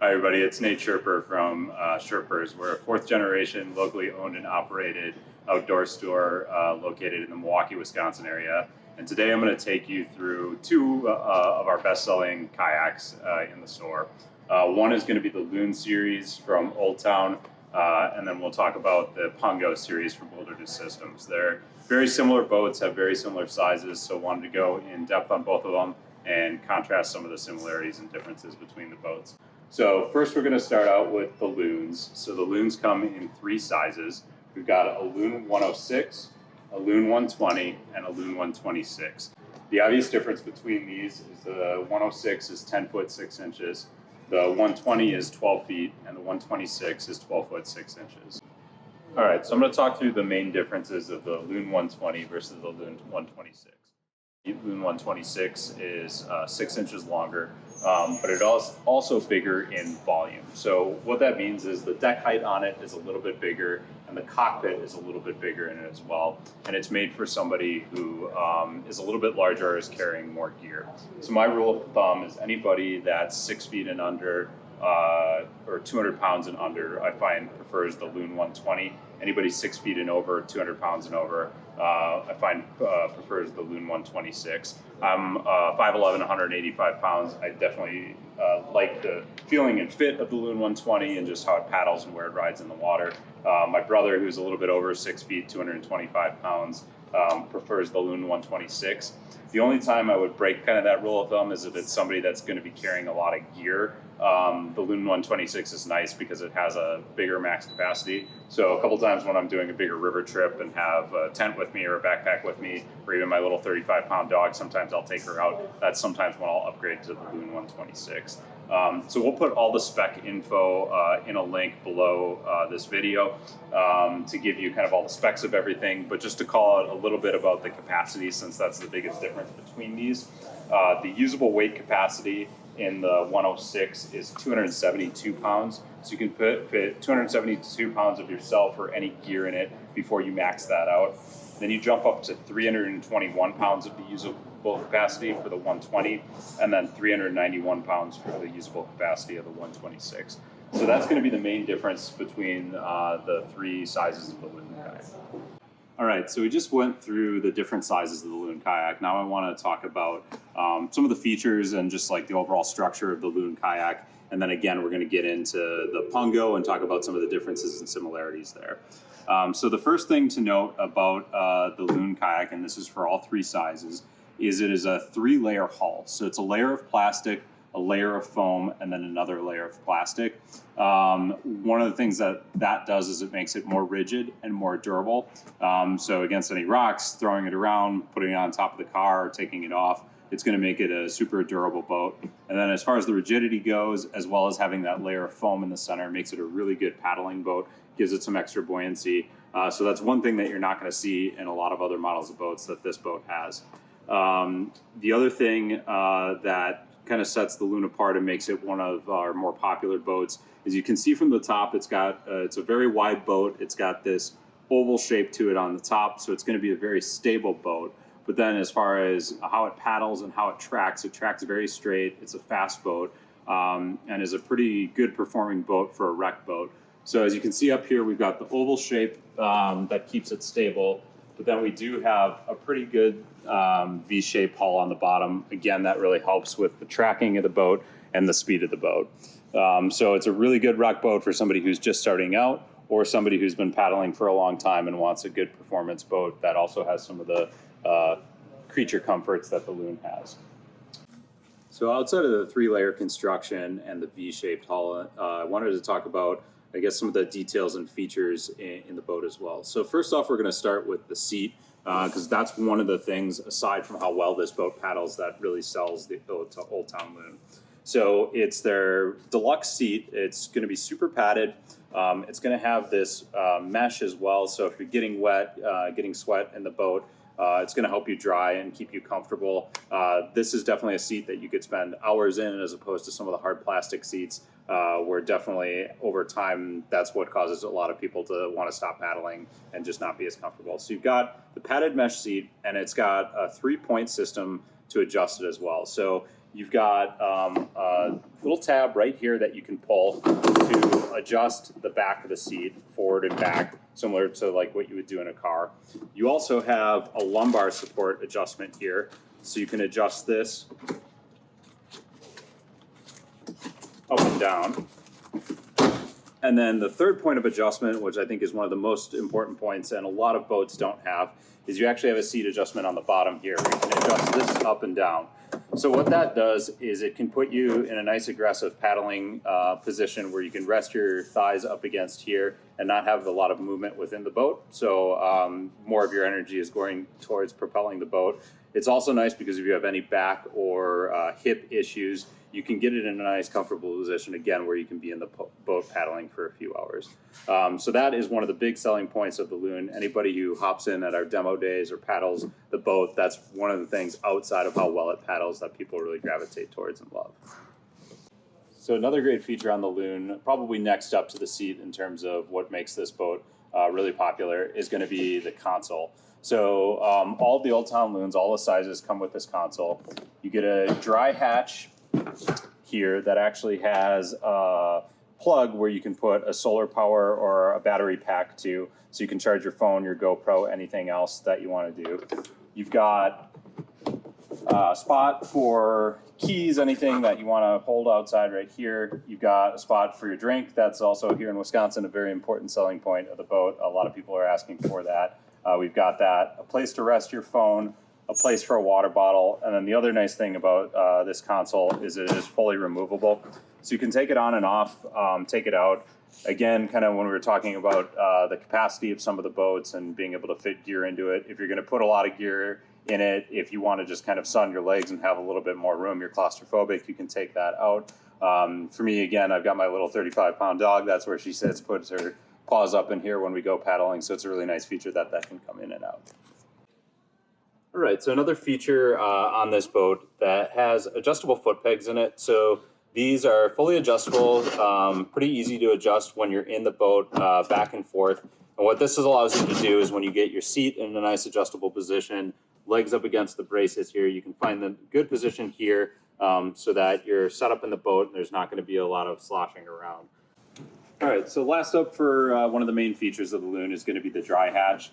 Hi everybody, it's Nate Scherper from Scherpers. We're a fourth generation locally owned and operated outdoor store located in the Milwaukee, Wisconsin area. And today I'm going to take you through two of our best-selling kayaks in the store. One is going to be the Loon series from Old Town, and then we'll talk about the Pungo series from Wilderness Systems. They're very similar boats, have very similar sizes, so wanted to go in depth on both of them and contrast some of the similarities and differences between the boats. So first we're going to start out with the Loons. So the Loons come in three sizes. We've got a Loon 106, a Loon 120, and a Loon 126. The obvious difference between these is the 106 is 10 foot 6 inches, the 120 is 12 feet, and the 126 is 12 foot 6 inches. All right, so I'm going to talk through the main differences of the Loon 120 versus the Loon 126. The Loon 126 is 6 inches longer, but it is also bigger in volume. So what that means is the deck height on it is a little bit bigger, and the cockpit is a little bit bigger in it as well. And it's made for somebody who is a little bit larger or is carrying more gear. So my rule of thumb is anybody that's 6 feet and under or 200 pounds and under, I find prefers the Loon 120. Anybody 6 feet and over, 200 pounds and over, I find prefers the Loon 126. I'm 5'11", 185 pounds. I definitely like the feeling and fit of the Loon 120 and just how it paddles and where it rides in the water. My brother, who's a little bit over 6 feet, 225 pounds, prefers the Loon 126. The only time I would break kind of that rule of thumb is if it's somebody that's going to be carrying a lot of gear. The Loon 126 is nice because it has a bigger max capacity. So a couple times when I'm doing a bigger river trip and have a tent with me or a backpack with me, or even my little 35-pound dog, sometimes I'll take her out. That's sometimes when I'll upgrade to the Loon 126. So we'll put all the spec info in a link below this video to give you kind of all the specs of everything, but just to call out a little bit about the capacity, since that's the biggest difference between these. The usable weight capacity in the 106 is 272 pounds. So you can fit 272 pounds of yourself or any gear in it before you max that out. Then you jump up to 321 pounds of the usable capacity for the 120, and then 391 pounds for the usable capacity of the 126. So that's going to be the main difference between the three sizes of the Loon kayak. All right, so we just went through the different sizes of the Loon kayak. Now I want to talk about some of the features and just like the overall structure of the Loon kayak. And then again, we're going to get into the Pungo and talk about some of the differences and similarities there. So the first thing to note about the Loon kayak, and this is for all three sizes, is it is a 3-layer hull. So it's a layer of plastic, a layer of foam, and then another layer of plastic. One of the things that does is it makes it more rigid and more durable. So against any rocks, throwing it around, putting it on top of the car, or taking it off, it's going to make it a super durable boat. And then as far as the rigidity goes, as well as having that layer of foam in the center, makes it a really good paddling boat, gives it some extra buoyancy. So that's one thing that you're not going to see in a lot of other models of boats that this boat has. The other thing that kind of sets the Loon apart and makes it one of our more popular boats is you can see from the top it's a very wide boat. It's got this oval shape to it on the top, so it's going to be a very stable boat. But then as far as how it paddles and how it tracks very straight. It's a fast boat and is a pretty good performing boat for a wreck boat. So as you can see up here, we've got the oval shape that keeps it stable, but then we do have a pretty good V-shaped hull on the bottom. Again, that really helps with the tracking of the boat and the speed of the boat. So it's a really good wreck boat for somebody who's just starting out or somebody who's been paddling for a long time and wants a good performance boat that also has some of the creature comforts that the Loon has. So outside of the 3-layer construction and the V-shaped hull, I wanted to talk about, I guess, some of the details and features in the boat as well. So first off, we're going to start with the seat, because that's one of the things, aside from how well this boat paddles, that really sells the Old Town Loon. So it's their deluxe seat. It's going to be super padded. It's going to have this mesh as well. So if you're getting wet, getting sweat in the boat, it's going to help you dry and keep you comfortable. This is definitely a seat that you could spend hours in, as opposed to some of the hard plastic seats, where definitely over time, that's what causes a lot of people to want to stop paddling and just not be as comfortable. So you've got the padded mesh seat, and it's got a 3-point system to adjust it as well. So you've got a little tab right here that you can pull to adjust the back of the seat forward and back, similar to like what you would do in a car. You also have a lumbar support adjustment here, so you can adjust this up and down. And then the third point of adjustment, which I think is one of the most important points and a lot of boats don't have, is you actually have a seat adjustment on the bottom here where you can adjust this up and down. So what that does is it can put you in a nice aggressive paddling position where you can rest your thighs up against here and not have a lot of movement within the boat. So more of your energy is going towards propelling the boat. It's also nice because if you have any back or hip issues, you can get it in a nice comfortable position again where you can be in the boat paddling for a few hours. So that is one of the big selling points of the Loon. Anybody who hops in at our demo days or paddles the boat, that's one of the things outside of how well it paddles that people really gravitate towards and love. So another great feature on the Loon, probably next up to the seat in terms of what makes this boat really popular, is going to be the console. So all of the Old Town Loons, all the sizes come with this console. You get a dry hatch here that actually has a plug where you can put a solar power or a battery pack to, so you can charge your phone, your GoPro, anything else that you want to do. You've got a spot for keys, anything that you want to hold outside right here. You've got a spot for your drink. That's also here in Wisconsin a very important selling point of the boat. A lot of people are asking for that. We've got that, a place to rest your phone, a place for a water bottle, and then the other nice thing about this console is it is fully removable. So you can take it on and off, take it out. Again, kind of when we were talking about the capacity of some of the boats and being able to fit gear into it, if you're going to put a lot of gear in it, if you want to just kind of sun your legs and have a little bit more room, you're claustrophobic, you can take that out. For me, again, I've got my little 35-pound dog. That's where she sits, puts her paws up in here when we go paddling, so it's a really nice feature that can come in and out. All right, so another feature on this boat that has adjustable foot pegs in it. So these are fully adjustable, pretty easy to adjust when you're in the boat back and forth. And what this allows you to do is when you get your seat in a nice adjustable position, legs up against the braces here, you can find the good position here so that you're set up in the boat and there's not going to be a lot of sloshing around. All right, so last up for one of the main features of the Loon is going to be the dry hatch.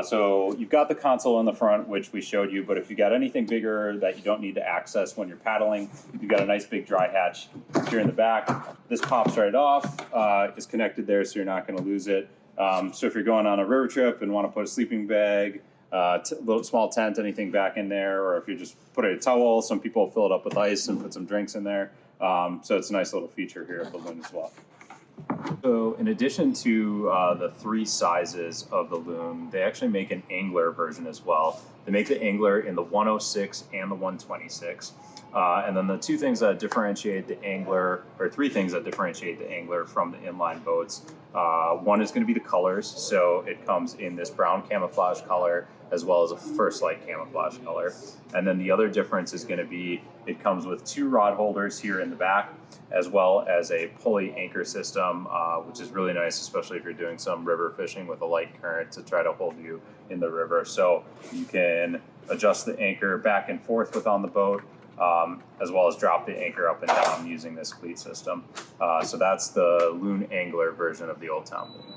So you've got the console in the front, which we showed you, but if you got anything bigger that you don't need to access when you're paddling, you've got a nice big dry hatch here in the back. This pops right off, is connected there so you're not going to lose it. So if you're going on a river trip and want to put a sleeping bag, little small tent, anything back in there, or if you just put a towel, some people fill it up with ice and put some drinks in there. So it's a nice little feature here at the Loon as well. So in addition to the three sizes of the Loon, they actually make an angler version as well. They make the angler in the 106 and the 126. And then the two things that differentiate the angler, or three things that differentiate the angler from the inline boats. One is going to be the colors. So it comes in this brown camouflage color as well as a First Light camouflage color. And then the other difference is going to be it comes with two rod holders here in the back, as well as a pulley anchor system, which is really nice, especially if you're doing some river fishing with a light current to try to hold you in the river. So you can adjust the anchor back and forth on the boat, as well as drop the anchor up and down using this cleat system. So that's the Loon Angler version of the Old Town Loon.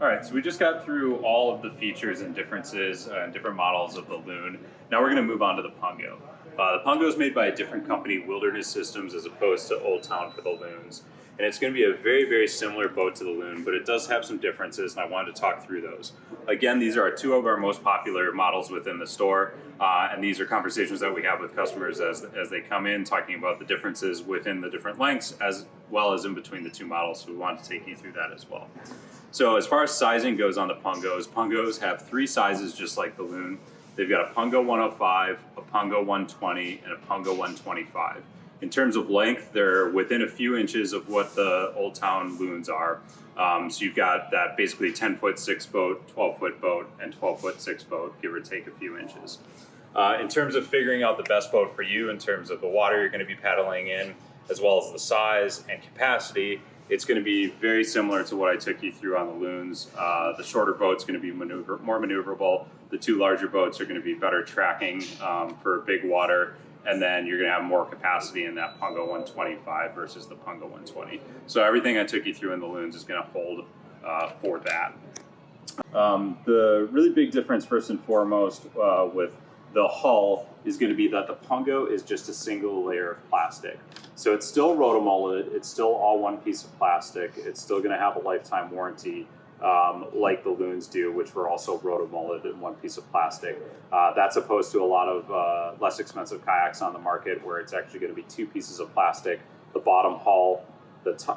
All right, so we just got through all of the features and differences and different models of the Loon. Now we're going to move on to the Pungo. The Pungo is made by a different company, Wilderness Systems, as opposed to Old Town for the Loons. And it's going to be a very, very similar boat to the Loon, but it does have some differences, and I wanted to talk through those. Again, these are two of our most popular models within the store, and these are conversations that we have with customers as they come in, talking about the differences within the different lengths, as well as in between the two models, so we wanted to take you through that as well. So as far as sizing goes on the Pungos have three sizes just like the Loon. They've got a Pungo 105, a Pungo 120, and a Pungo 125. In terms of length, they're within a few inches of what the Old Town Loons are. So you've got that basically 10-foot 6 boat, 12-foot boat, and 12-foot 6 boat, give or take a few inches. In terms of figuring out the best boat for you, in terms of the water you're going to be paddling in, as well as the size and capacity, it's going to be very similar to what I took you through on the Loons. The shorter boat's going to be more maneuverable. The two larger boats are going to be better tracking for big water. and then you're going to have more capacity in that Pungo 125 versus the Pungo 120. So everything I took you through in the Loons is going to hold for that. The really big difference, first and foremost, with the hull is going to be that the Pungo is just a single layer of plastic. So it's still rotomolded, it's still all one piece of plastic, it's still going to have a lifetime warranty, like the Loons do, which were also rotomolded in one piece of plastic. That's opposed to a lot of less expensive kayaks on the market where it's actually going to be two pieces of plastic. The bottom hull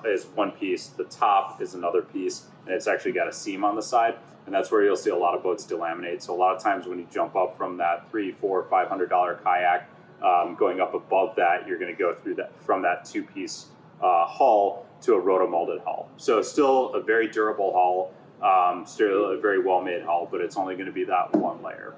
is one piece, the top is another piece, and it's actually got a seam on the side. And that's where you'll see a lot of boats delaminate. So a lot of times when you jump up from that $300, $400, $500 kayak, going up above that, you're going to go through that from that two-piece hull to a rotomolded hull. So still a very durable hull, still a very well-made hull, but it's only going to be that one layer.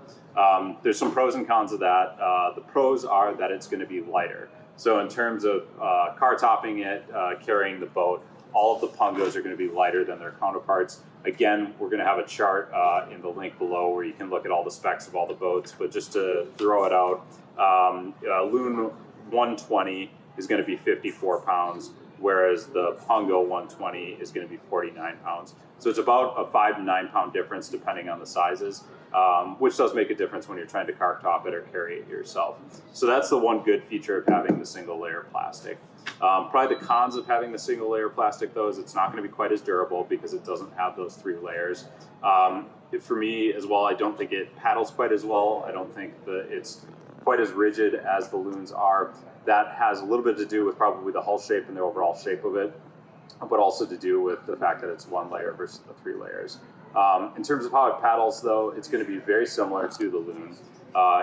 There's some pros and cons of that. The pros are that it's going to be lighter. So in terms of car topping it, carrying the boat, all of the Pungos are going to be lighter than their counterparts. Again, we're going to have a chart in the link below where you can look at all the specs of all the boats, but just to throw it out, Loon 120 is going to be 54 pounds, whereas the Pungo 120 is going to be 49 pounds. So it's about a 5 to 9 pound difference depending on the sizes, which does make a difference when you're trying to car top it or carry it yourself. So that's the one good feature of having the single layer plastic. Probably the cons of having the single layer plastic though is it's not going to be quite as durable because it doesn't have those 3 layers. For me as well, I don't think it paddles quite as well. I don't think that it's quite as rigid as the Loons are. That has a little bit to do with probably the hull shape and the overall shape of it, but also to do with the fact that it's 1 layer versus the 3 layers. In terms of how it paddles though, it's going to be very similar to the Loon.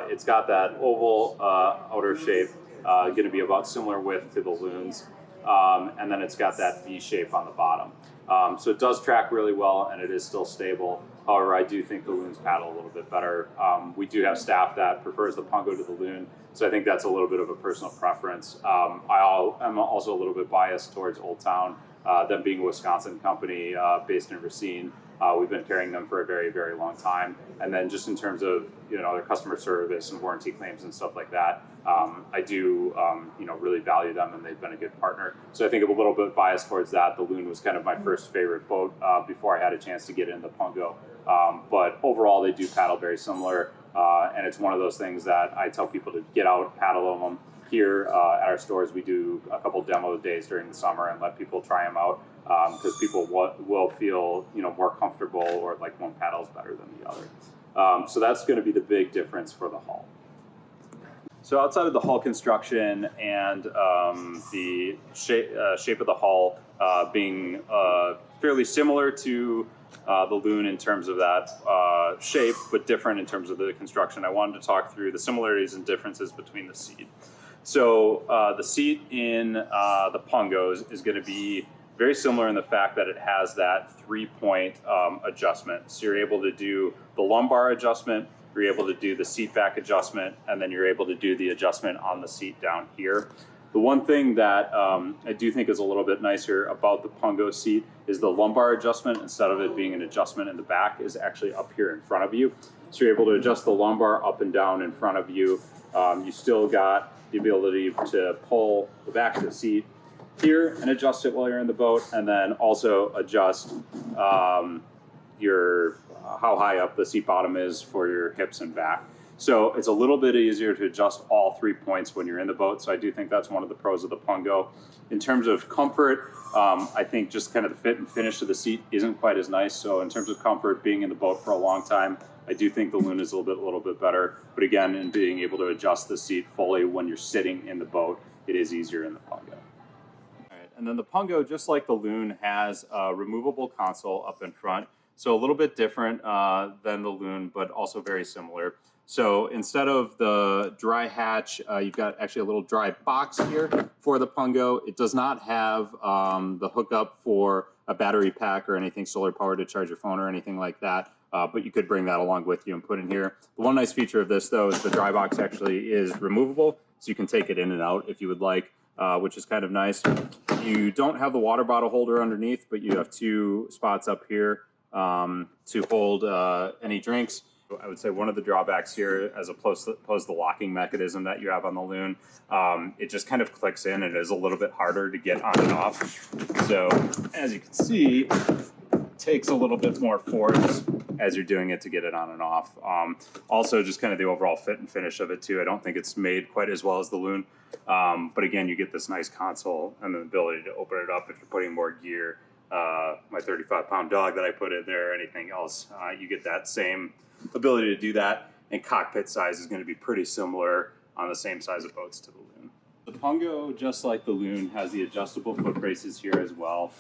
It's got that oval outer shape, going to be about similar width to the Loons, and then it's got that V shape on the bottom. So it does track really well and it is still stable. However, I do think the Loons paddle a little bit better. We do have staff that prefers the Pungo to the Loon, so I think that's a little bit of a personal preference. I'm also a little bit biased towards Old Town, them being a Wisconsin company based in Racine. We've been carrying them for a very, very long time. And then just in terms of their customer service and warranty claims and stuff like that, I do really value them and they've been a good partner. So I think I'm a little bit biased towards that. The Loon was kind of my first favorite boat before I had a chance to get into Pungo. But overall, they do paddle very similar. And it's one of those things that I tell people to get out, paddle them. Here at our stores, we do a couple demo days during the summer and let people try them out because people will feel more comfortable or like one paddle is better than the other. So that's going to be the big difference for the hull. So outside of the hull construction and the shape of the hull being fairly similar to the Loon in terms of that shape, but different in terms of the construction, I wanted to talk through the similarities and differences between the seat. So the seat in the Pungos is going to be very similar in the fact that it has that 3-point adjustment. So you're able to do the lumbar adjustment, you're able to do the seat back adjustment, and then you're able to do the adjustment on the seat down here. The one thing that I do think is a little bit nicer about the Pungo seat is the lumbar adjustment, instead of it being an adjustment in the back, is actually up here in front of you. So you're able to adjust the lumbar up and down in front of you. You still got the ability to pull the back of the seat here and adjust it while you're in the boat, and then also adjust how high up the seat bottom is for your hips and back. So it's a little bit easier to adjust all 3 points when you're in the boat. So I do think that's one of the pros of the Pungo. In terms of comfort, I think just kind of the fit and finish of the seat isn't quite as nice. So in terms of comfort, being in the boat for a long time, I do think the Loon is a little bit better. But again, in being able to adjust the seat fully when you're sitting in the boat, it is easier in the Pungo. All right, and then the Pungo, just like the Loon, has a removable console up in front. So a little bit different than the Loon, but also very similar. So instead of the dry hatch, you've got actually a little dry box here for the Pungo. It does not have the hookup for a battery pack or anything solar powered to charge your phone or anything like that. But you could bring that along with you and put in here. The one nice feature of this though is the dry box actually is removable. So you can take it in and out if you would like, which is kind of nice. You don't have the water bottle holder underneath, but you have 2 spots up here to hold any drinks. I would say one of the drawbacks here, as opposed to the locking mechanism that you have on the Loon, it just kind of clicks in and it is a little bit harder to get on and off. So as you can see, it takes a little bit more force as you're doing it to get it on and off. Also, just kind of the overall fit and finish of it too. I don't think it's made quite as well as the Loon, but again, you get this nice console and the ability to open it up if you're putting more gear. My 35-pound dog that I put in there or anything else, you get that same ability to do that, and cockpit size is going to be pretty similar on the same size of boats to the Loon. The Pungo, just like the Loon, has the adjustable foot braces here as well.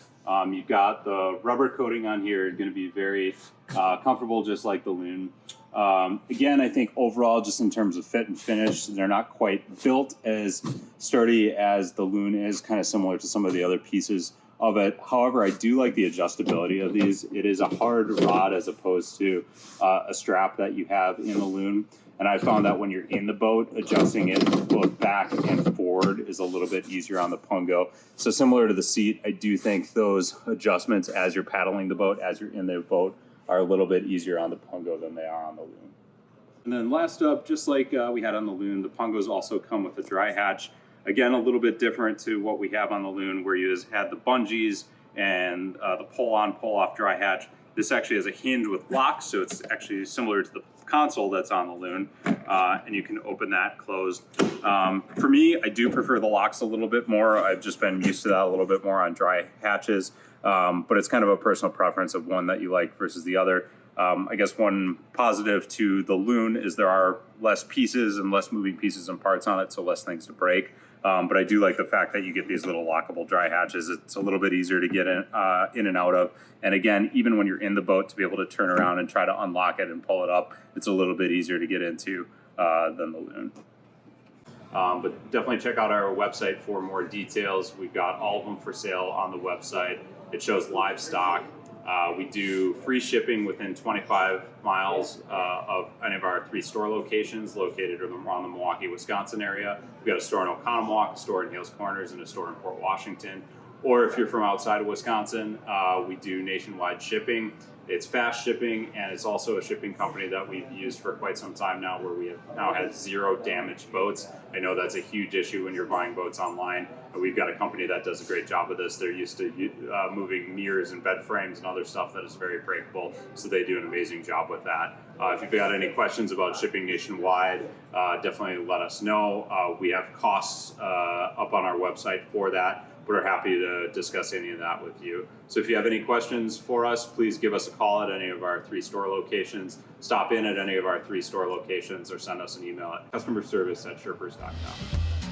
You've got the rubber coating on here, going to be very comfortable just like the Loon. Again, I think overall, just in terms of fit and finish, they're not quite built as sturdy as the Loon is, kind of similar to some of the other pieces of it. However, I do like the adjustability of these. It is a hard rod as opposed to a strap that you have in the Loon. And I found that when you're in the boat, adjusting it both back and forward is a little bit easier on the Pungo. So similar to the seat, I do think those adjustments as you're paddling the boat, as you're in the boat, are a little bit easier on the Pungo than they are on the Loon. And then last up, just like we had on the Loon, the Pungos also come with a dry hatch. Again, a little bit different to what we have on the Loon, where you just had the bungees and the pull-on, pull-off dry hatch. This actually has a hinge with locks, so it's actually similar to the console that's on the Loon, and you can open that closed. For me, I do prefer the locks a little bit more. I've just been used to that a little bit more on dry hatches, but it's kind of a personal preference of one that you like versus the other. I guess one positive to the Loon is there are less pieces and less moving pieces and parts on it, so less things to break. But I do like the fact that you get these little lockable dry hatches. It's a little bit easier to get in and out of. And again, even when you're in the boat, to be able to turn around and try to unlock it and pull it up, it's a little bit easier to get into than the Loon. But definitely check out our website for more details. We've got all of them for sale on the website. It shows live stock. We do free shipping within 25 miles of any of our 3 store locations located around the Milwaukee, Wisconsin area. We've got a store in Oconomowoc, a store in Hales Corners, and a store in Port Washington. Or if you're from outside of Wisconsin, we do nationwide shipping. It's fast shipping, and it's also a shipping company that we've used for quite some time now, where we have now had 0 damaged boats. I know that's a huge issue when you're buying boats online. We've got a company that does a great job of this. They're used to moving mirrors and bed frames and other stuff that is very breakable, so they do an amazing job with that. If you've got any questions about shipping nationwide, definitely let us know. We have costs up on our website for that. We're happy to discuss any of that with you. So if you have any questions for us, please give us a call at any of our 3 store locations, stop in at any of our 3 store locations, or send us an email at customerservice@scherpers.com.